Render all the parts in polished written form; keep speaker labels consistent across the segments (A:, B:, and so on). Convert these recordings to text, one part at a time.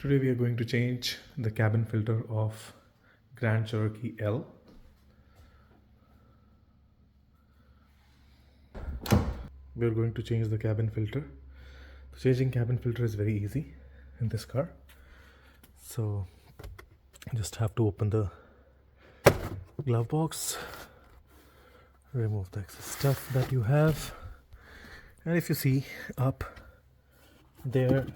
A: Today we are going to change the cabin filter of Jeep Cherokee L. We are going to change the cabin filter. Changing cabin filter is very easy in this car. So just have to open the glove box, remove the excess stuff that you have, and if you see up there,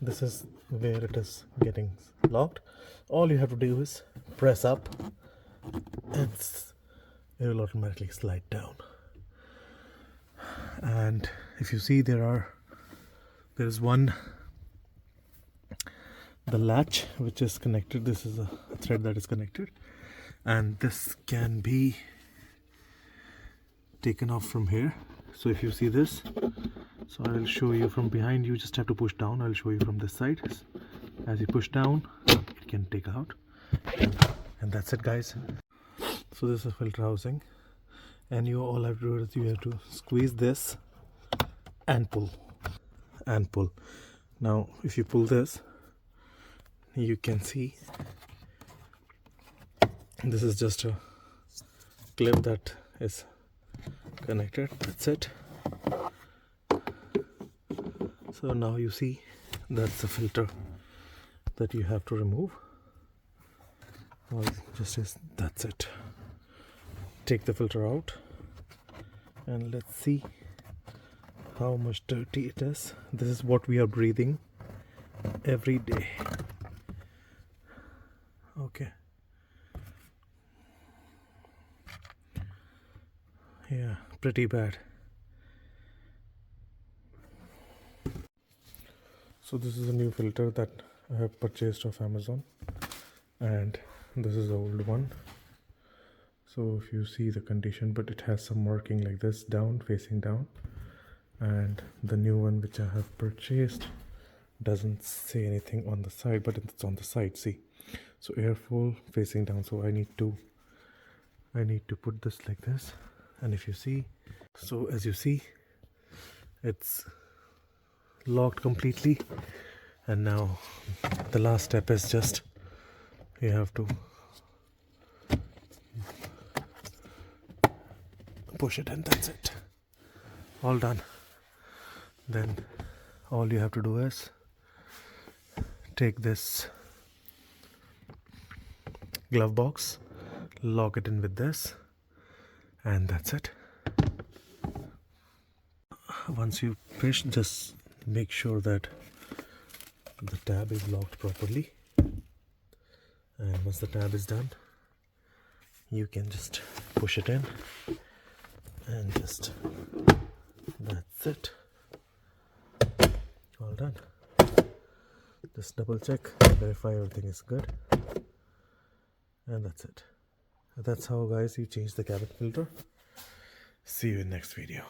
A: this is where it is getting locked. All you have to do is press up and it will automatically slide down. And if you see, there is one, the latch which is connected. This is a thread that is connected, and this can be taken off from here. So if you see this, so I will show you from behind. You just have to push down. I'll show you from this side. As you push down, it can take out, and that's it, guys. So this is filter housing, and you all have to do is you have to squeeze this and pull and pull. Now if you pull this, you can see this is just a clip that is connected. That's it. So now you see that's the filter that you have to remove. Well, that's it. Take the filter out and let's see how much dirty it is. This is what we are breathing every day. Okay. Yeah, pretty bad. So this is a new filter that I have purchased off Amazon, and this is the old one. So if you see the condition, but it has some marking like this, down, facing down, and the new one which I have purchased doesn't say anything on the side, but it's on the side. See, so airflow facing down. So I need to put this like this, and if you see, so as you see, it's locked completely. And now the last step is just you have to push it, and that's it, all done. Then all you have to do is take this glove box, lock it in with this, and that's it. Once you push, just make sure that the tab is locked properly, and once the tab is done, you can just push it in, and just that's it, all done. Just double check, verify everything is good, and that's it. That's how, guys, you change the cabin filter. See you in next video.